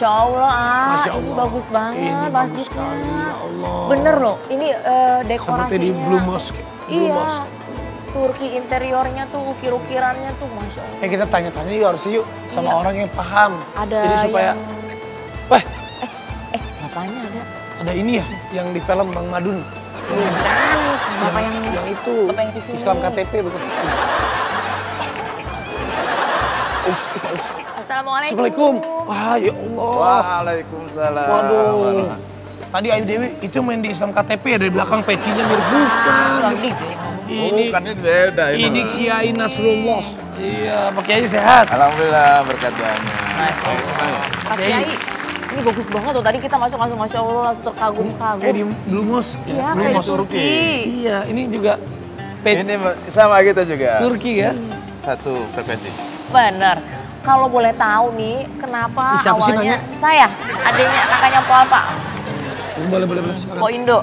Masya Allah, Masya ini Allah. bagus banget Ini bagus masjidnya. sekali, ya Allah. Bener loh, ini dekorasinya. Seperti di Blue Mosque. Blue Iya, Mosque. Turki interiornya tuh, ukir-ukirannya tuh, Masya Allah. Kita tanya-tanya yuk harusnya yuk sama Iya. orang yang paham. Ada Jadi supaya, yang... wah Bapaknya ada. ada ini ya yang di film Bang Madun. Bukan, bapak yang itu bapak yang di sini. Islam KTP betul. Assalamualaikum. Assalamualaikum. Wah ya Allah. Waalaikumsalam. Waduh. Tadi Ayu Dewi itu main di Islam KTP ya, dari belakang pecinya mirip bukan. Ini Bukan ini beda ini. ini Kiai Nasrullah. Iya, Pak Kiai sehat. Alhamdulillah berkat doanya. Pak Kiai, ini bagus banget tuh. Tadi kita masuk langsung Masya Allah, langsung terkagum-kagum. Kayak di Blue Mosque. Iya, Blue kayak di Mosque. Turki. Iya, ini juga peci Ini sama kita juga. Turki ya. Satu frekuensi. Bener. Kalau boleh tahu nih, kenapa Siapa sih awalnya nanya? saya, adiknya kakaknya Po Alpa, Boleh. Po Indo.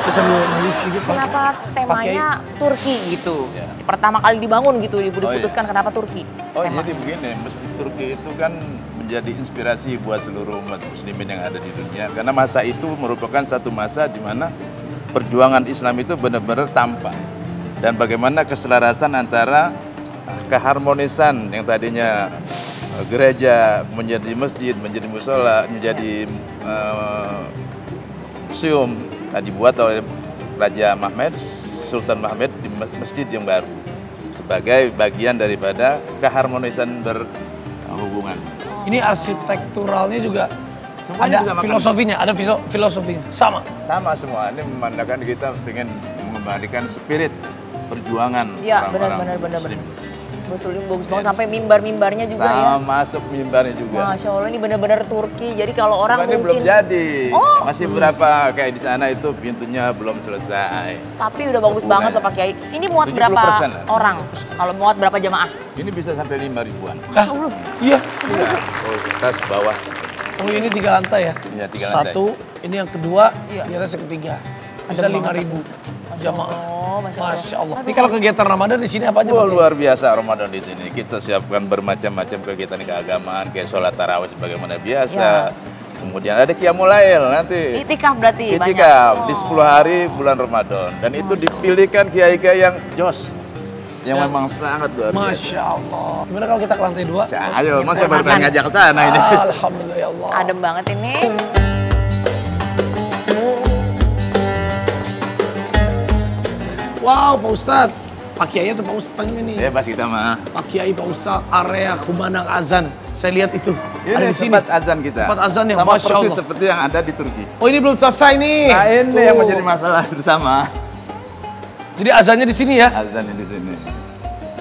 Bisa dulu nangis sedikit Pak. Kenapa temanya Turki gitu? Ya. Pertama kali dibangun gitu, ibu Oh, diputuskan kenapa Turki? Oh Tema. jadi begini, Masjid Turki itu kan menjadi inspirasi buat seluruh umat muslimin yang ada di dunia. Karena masa itu merupakan satu masa di mana perjuangan Islam itu benar-benar tampak. Dan bagaimana keselarasan antara keharmonisan yang tadinya gereja menjadi masjid, menjadi musola, menjadi museum, dibuat oleh Raja Mahmud, Sultan Mahmud di masjid yang baru sebagai bagian daripada keharmonisan berhubungan. Ini arsitekturalnya juga Semuanya ada disamakan. filosofinya, ada filosofinya. Sama. Sama semua, ini memandangkan kita ingin mengembalikan spirit perjuangan Iya, orang-orang benar. muslim. Betul, ini bagus banget. Sampai mimbar-mimbarnya juga Sama ya. masuk mimbarnya juga. Masya Allah, ini benar-benar Turki. Jadi kalau orang Cuma ini mungkin... belum jadi, Oh. masih berapa kayak di sana itu pintunya belum selesai. Tapi udah bagus banget tuh Pak Kiai. Ini muat 70% berapa lah. orang? Kalau muat berapa jamaah? Ini bisa sampai 5.000-an. Ah, iya. Ya, oh, atas bawah. Oh ini 3 lantai ya? Iya, 3 lantai. Satu, ini yang kedua, Iya. di atas yang ketiga. Bisa Adem banget. 5.000 jamaah. Oh, Masya Allah. Ini kalau kegiatan Ramadan di sini apa aja? Wah, Pak? luar biasa Ramadan di sini. Kita siapkan bermacam-macam kegiatan keagamaan, kayak sholat tarawih sebagaimana biasa. Kemudian ada Qiyamul Lail nanti. Itikaf berarti banyak. Itikaf di Oh. 10 hari bulan Ramadan. Dan itu dipilihkan kiai-kiai yang jos. Yang memang sangat luar biasa. Masya Allah. Gimana kalau kita ke lantai 2? Ayo, mas saya baru pengen ngajak ke sana ini. Alhamdulillah ya Allah. Adem banget ini. Wow Pak Ustadz. Pak Kiai atau Pak Ustadz ini? Bebas kita mah. Pak Kiai, Pak Ustadz, area kumandang azan. Saya lihat itu. Ini ada di sini. tempat azan kita. Tempat azan ya, Sama Masya persis Allah. seperti yang ada di Turki. Oh ini belum selesai nih. Nah ini Tuh. yang menjadi masalah bersama. Jadi azannya di sini ya? Azan di sini.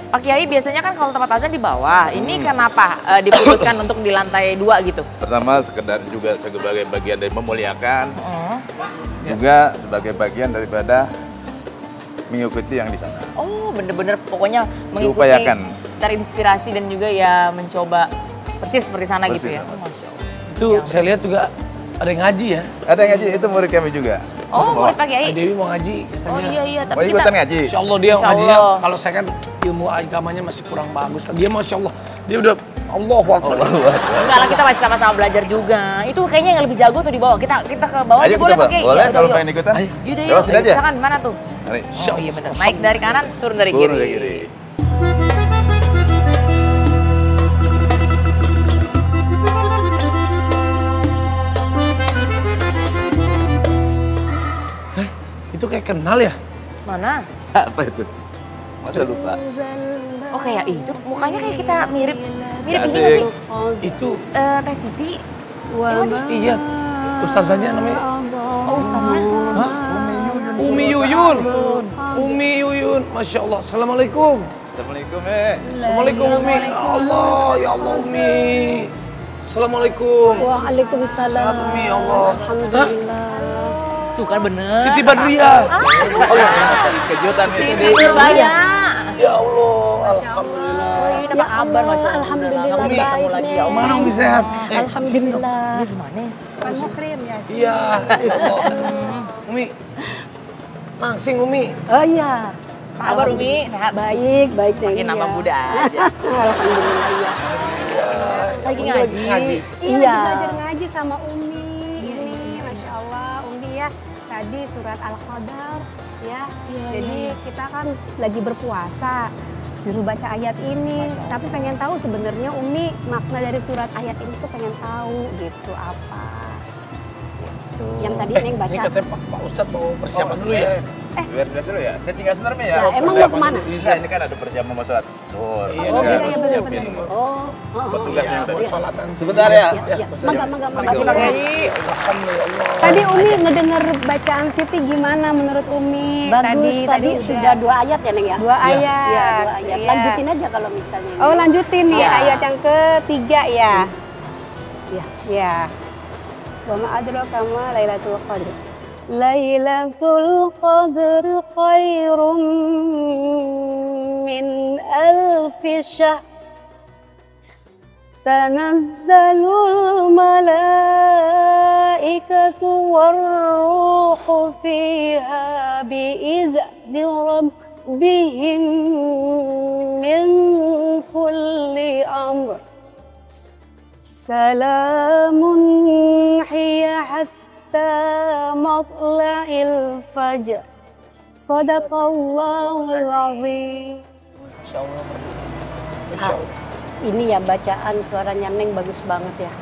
Pak Kiai biasanya kan kalau tempat azan di bawah. Ini kenapa diputuskan untuk di lantai 2 gitu? Pertama sekedar juga sebagai bagian dari memuliakan, Oh. juga sebagai bagian daripada mengikuti yang di sana. Oh, bener-bener pokoknya mengikuti, Diupayakan. terinspirasi dan juga ya mencoba persis seperti sana gitu Persis ya. sama. Masya Allah. Itu saya lihat juga ada yang ngaji ya. Ada yang ngaji, itu murid kami juga. Oh, murid Pak Kiai. Kak Dewi mau ngaji katanya. Oh iya, tapi Mau kita ikutan ngaji? Insya Allah dia Insya ngajinya, Allah. kalau saya kan ilmu agamanya masih kurang bagus. Dia Masya Allah, dia udah Allahu Akbar. enggak lah, kita masih sama-sama belajar juga. Itu kayaknya yang lebih jago tuh di bawah. Kita ke bawah Ayo aja boleh kita, Pak Kiai. boleh Ya, kalau yuk. pengen ikutan. Ayo. Yaudah, Lewat sini aja. Silakan, mana tuh? Mari. Oh iya benar. Naik dari kanan, turun dari Turun kiri. dari kiri. Itu kayak kenal ya? Mana? Apa itu? Masa lupa? Oh kayak itu. Mukanya kayak kita mirip. Mirip ini Asik. nggak sih? Itu Teh Siti. iya. Ustazahnya namanya Oh Ustaznya. Hah? Umi Yuyun. Umi Yuyun. Masya Allah. Assalamualaikum. Assalamualaikum Assalamualaikum Umi. Ya Allah, ya Allah Umi. Assalamualaikum. Waalaikumsalam. Sehat Umi, ya Allah. Alhamdulillah. Tuh kan bener. Siti Badriah. Kejutan ini. Siti Nurbaya. Ya Allah, alhamdulillah. Ini apa kabar Masya Allah. Alhamdulillah Nggak baik ketemu lagi ya Allah. Mana Umi sehat? Alhamdulillah. Ini gimana? Kan krim ya. Iya. ya Allah. Umi. Langsing Umi. Oh iya. Apa kabar Umi? Sehat? Baik, baik deh. Makin nama iya. muda aja. Alhamdulillah ya. Lagi Umi ngaji. ngaji. Iya, Iya. lagi belajar ngaji sama Umi. Ini, Masya Allah, Umi ya. Tadi surat Al-Qadar, ya. Jadi kita kan lagi berpuasa, disuruh baca ayat ini. Tapi pengen tahu sebenarnya Umi makna dari surat ayat ini tuh pengen tahu gitu apa. Gitu. Yang tadi Neng Ini baca. katanya Pak Ustadz mau persiapan dulu ya. Biar dulu ya. Saya tinggal sebentar ya. Ya, emang mau Persiapan kemana? dulu. Bisa, ini kan ada persiapan mau sholat zuhur. Iya, Oh, dia iya, harus iya, benar, nyiapin benar. Oh, Petugasnya ya, udah. buat sholatan. Sebentar ya. ya. Mangga, Makasih Pak Kiai. Alhamdulillah. Tadi Umi ngedenger bacaan Siti gimana menurut Umi? Bagus, tadi sudah 2 ayat ya Neng ya? 2 ayat. Iya, 2 ayat. Iya. Lanjutin aja kalau misalnya. Oh, lanjutin nih Iya. ayat yang ketiga ya. Iya. Ya. Wa ma adraka ma Lailatul Qadr. Lailatul Qadr khairum min alfi syahr. Tanazzalul malaikatu warruhu fiha bi'izni rabbihim min kulli amr. Salamun hiya hatta matla'il fajr. Sadaqallahul azim. Insya Allah. Insya Allah. Ini ya bacaan suaranya Neng bagus banget ya.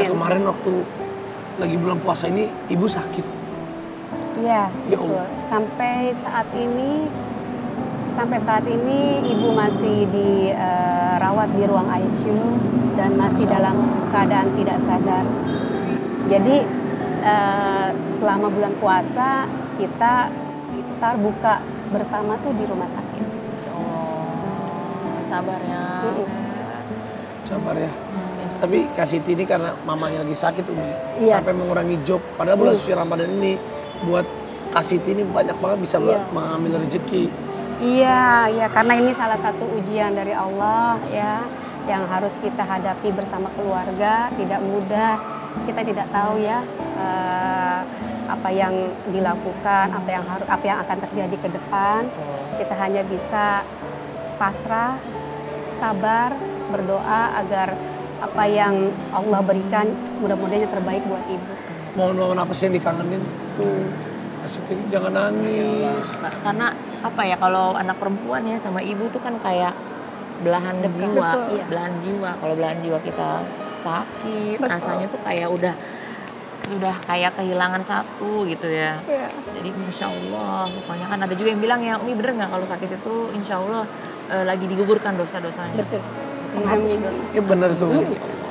Kemarin waktu lagi bulan puasa ini ibu sakit. Iya, Ya betul. Allah. Sampai saat ini ibu masih dirawat di ruang ICU dan masih dalam keadaan tidak sadar. Jadi selama bulan puasa kita iftar buka bersama tuh di rumah sakit. Sabarnya. Sabar ya. Tapi Kak Siti ini karena mamanya lagi sakit Umi, Iya. sampai mengurangi job. Padahal bulan suci Ramadan ini buat Kak Siti ini banyak banget bisa mengambil rezeki. Iya, ya karena ini salah satu ujian dari Allah ya yang harus kita hadapi bersama keluarga, tidak mudah. Kita tidak tahu ya apa yang dilakukan, apa yang akan terjadi ke depan. Kita hanya bisa pasrah, sabar, berdoa agar apa yang Allah berikan mudah-mudahan yang terbaik buat ibu. Mohon apa sih yang dikangenin? Tuh, Kak Siti jangan nangis. Karena apa ya, kalau anak perempuan ya sama ibu tuh kan kayak belahan jiwa. Betul. Iya. Belahan jiwa. Kalau belahan jiwa kita sakit, Betul. rasanya tuh kayak sudah kayak kehilangan satu gitu ya. Iya. Jadi insya Allah, pokoknya kan ada juga yang bilang ya, Umi bener nggak kalau sakit itu insya Allah lagi digugurkan dosa-dosanya. Betul. Amin. Ya benar tuh.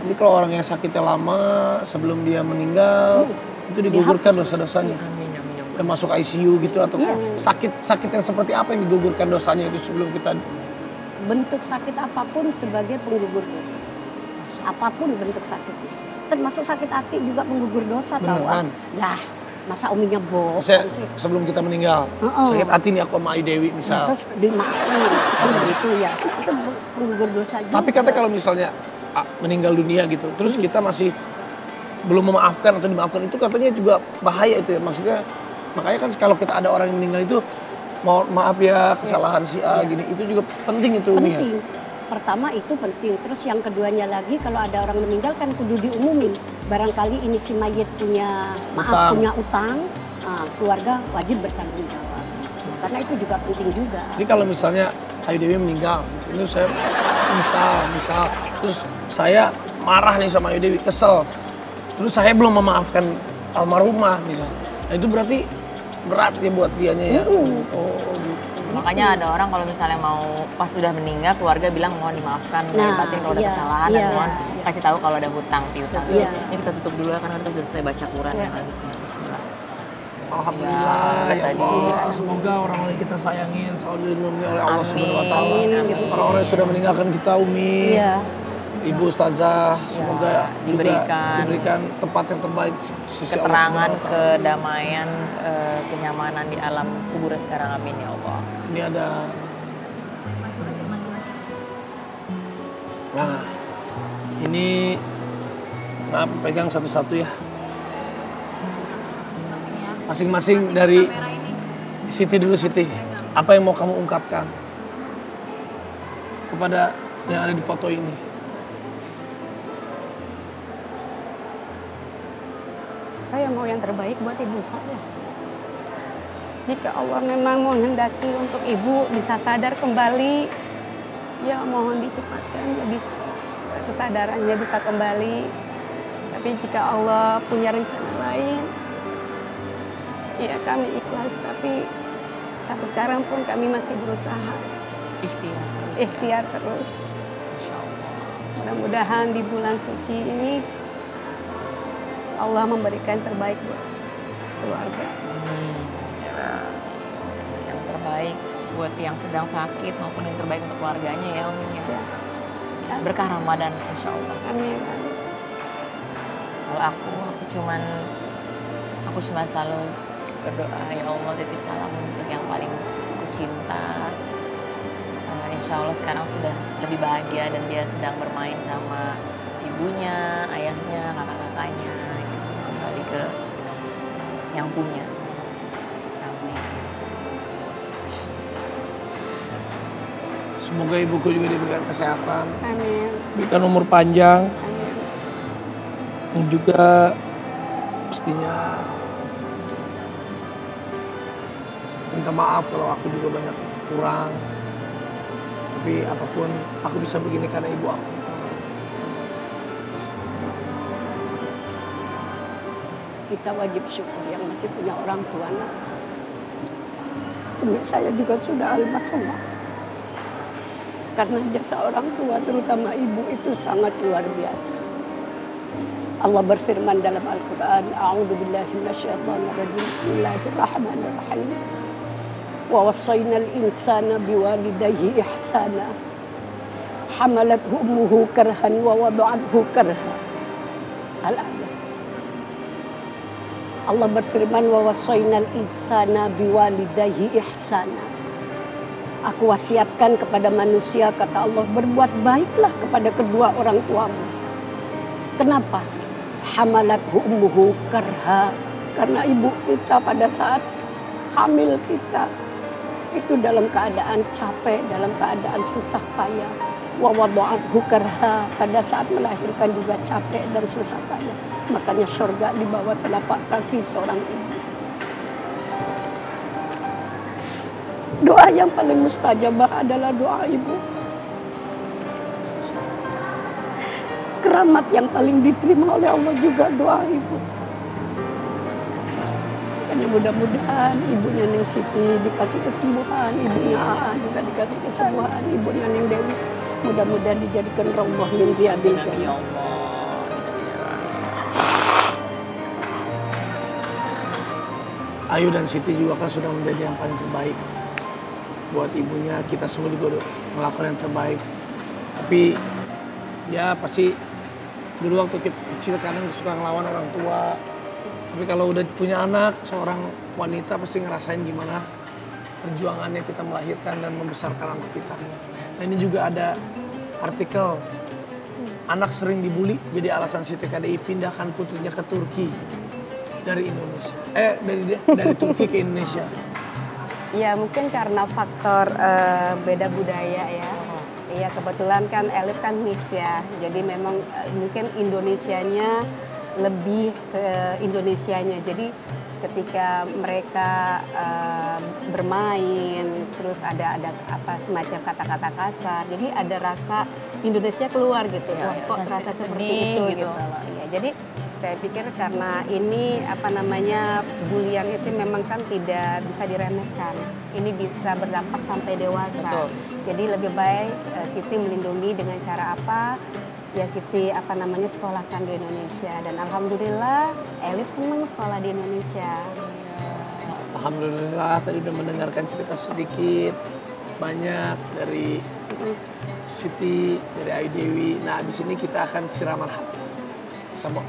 Jadi kalau orang yang sakitnya lama sebelum dia meninggal itu digugurkan dosa-dosanya. Amin, amin, amin. Yang masuk ICU gitu atau sakit yang seperti apa yang digugurkan dosanya itu sebelum kita. Bentuk sakit apapun sebagai penggugur dosa. Apapun bentuk sakitnya. Termasuk sakit hati juga penggugur dosa Bener tahu. kan? Lah, masa Uminya bohong Saya, sih? sebelum kita meninggal, sakit hati nih aku sama Ayu Dewi misal. Terus dimaafin kan gitu ya. Itu penggugur dosa juga. Tapi kata kalau misalnya meninggal dunia gitu, terus kita masih belum memaafkan atau dimaafkan, itu katanya juga bahaya itu ya. Maksudnya makanya kan kalau kita ada orang yang meninggal itu, maaf ya kesalahan si A gini, itu juga penting itu Umi ya. penting. Pertama itu penting. Terus yang keduanya lagi kalau ada orang meninggal kan kudu diumumin. Barangkali ini si mayit punya Utang. punya utang, keluarga wajib bertanggung jawab. Karena itu juga penting juga. Jadi kalau misalnya Ayu Dewi meninggal, itu saya misal, terus saya marah nih sama Ayu Dewi, kesel. Terus saya belum memaafkan almarhumah misal. Nah itu berarti berat ya buat dianya ya. Oh gitu. Makanya ada orang kalau misalnya mau pas sudah meninggal, keluarga bilang mohon dimaafkan, Nah, batin kalau ada iya, kesalahan iya. dan mohon kasih tahu kalau ada hutang piutang. Iya. Ini kita tutup dulu ya karena kita sudah selesai baca Quran ya kan. Bismillah. Alhamdulillah ya tadi. Allah. Semoga orang-orang yang kita sayangin selalu dilindungi oleh Allah Subhanahu wa taala. Amin. Orang-orang yang sudah meninggalkan kita Umi. Iya. Ibu Ustazah, semoga juga diberikan diberikan tempat yang terbaik di sisi Allah keterangan, Subhanahu wa taala. kedamaian, kenyamanan di alam kubur sekarang, amin ya Allah. Ini ada. Nah, ini maaf pegang satu-satu ya. Masing-masing dari Siti dulu Siti. Apa yang mau kamu ungkapkan kepada yang ada di foto ini? saya mau yang terbaik buat ibu saya. Jika Allah memang menghendaki untuk ibu bisa sadar kembali, ya mohon dicepatkan, ya bisa, kesadarannya bisa kembali. Tapi jika Allah punya rencana lain, ya kami ikhlas. Tapi sampai sekarang pun kami masih berusaha ikhtiar terus. Insya Allah. Mudah-mudahan di bulan suci ini Allah memberikan terbaik buat keluarga. Yang terbaik buat yang sedang sakit maupun yang terbaik untuk keluarganya ya Umi ya. Ya. Berkah Ramadan insya Allah. Amin. Kalau aku cuma selalu berdoa, ya Allah titip salam untuk yang paling aku cinta. Insya Allah sekarang sudah lebih bahagia dan dia sedang bermain sama ibunya, ayahnya, kakak-kakaknya, gitu. Kembali ke yang punya. Amin. Semoga ibuku juga diberikan kesehatan, Amin. diberikan umur panjang, Amin. dan juga pastinya minta maaf kalau aku juga banyak kurang. Tapi apapun aku bisa begini karena ibu aku. Kita wajib syukur yang masih punya orang tua. Umi saya juga sudah almarhumah. Karena jasa orang tua, terutama ibu, itu sangat luar biasa. Allah berfirman dalam Al-Quran, A'udzubillahi minasyaitonirrajim, Bismillahirrahmanirrahim. Wa wassaynal insana biwalidayhi ihsana. Hamalathu ummuhu karhan wa wada'athu karha. Al-ayat. Allah berfirman, wa wassaynal insana biwalidayhi ihsana. Aku wasiatkan kepada manusia, kata Allah, berbuat baiklah kepada kedua orang tuamu. Kenapa? Hamalathu ummuhu karha. Karena ibu kita pada saat hamil kita itu dalam keadaan capek, dalam keadaan susah payah. Wa wada'athu karha, pada saat melahirkan juga capek dan susah payah. Makanya surga di bawah telapak kaki seorang ibu. Doa yang paling mustajabah adalah doa ibu. Keramat yang paling diterima oleh Allah juga doa ibu. Makanya mudah-mudahan ibunya Neng Siti dikasih kesembuhan, ibunya Aa juga dikasih kesembuhan, ibunya Neng Dewi mudah-mudahan dijadikan rombah min riyadil Ya jannah. Allah. Ayu dan Siti juga kan sudah menjadi yang paling terbaik buat ibunya. Kita semua juga udah melakukan yang terbaik. Tapi ya pasti dulu waktu kita kecil kadang suka ngelawan orang tua. Tapi kalau udah punya anak, seorang wanita pasti ngerasain gimana perjuangannya kita melahirkan dan membesarkan anak kita. Nah ini juga ada artikel, anak sering dibully jadi alasan Siti KDI pindahkan putrinya ke Turki dari Indonesia. Dari Turki ke Indonesia. Ya mungkin karena faktor beda budaya ya. Iya kebetulan kan Elif kan mix ya. Jadi memang mungkin Indonesianya lebih ke Indonesianya. Jadi ketika mereka bermain terus ada apa semacam kata-kata kasar. Jadi ada rasa Indonesia keluar gitu. Ya, Wah, kok rasa rasa seperti sedih itu gitu. gitu loh. Iya, jadi saya pikir karena ini apa namanya bulian itu memang kan tidak bisa diremehkan. Ini bisa berdampak sampai dewasa. Betul. Jadi lebih baik Siti melindungi dengan cara apa? Ya Siti apa namanya sekolahkan di Indonesia dan alhamdulillah Elif senang sekolah di Indonesia. Alhamdulillah tadi udah mendengarkan cerita sedikit banyak dari Siti, dari Ayu Dewi. Nah abis ini kita akan siraman hati sama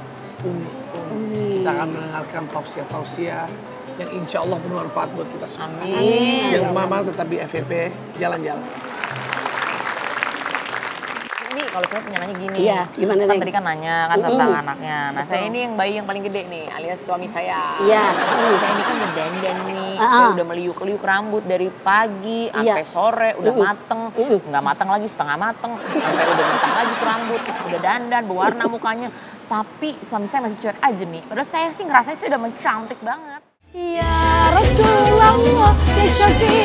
Umi. Kita akan mendengarkan tausiah-tausiah yang insya Allah bermanfaat buat kita semua. Amin. Jangan kemana-mana, tetap di FVP Jalan-Jalan. Ini kalau saya punya nanya gini. Iya, gimana, Kan Neng? tadi kan nanya kan tentang anaknya. Nah, saya ini yang bayi yang paling gede nih, alias suami saya. Iya. Saya ini kan udah dandan nih. Saya udah meliuk-liuk rambut dari pagi sampai sore, udah mateng. Nggak mateng lagi, setengah mateng. Sampai udah mentah lagi tuh rambut. udah dandan, berwarna mukanya. Tapi suami saya masih cuek aja nih. Padahal saya sih ngerasa saya udah mencantik banget. Ya Rasulullah, ya Syafi'i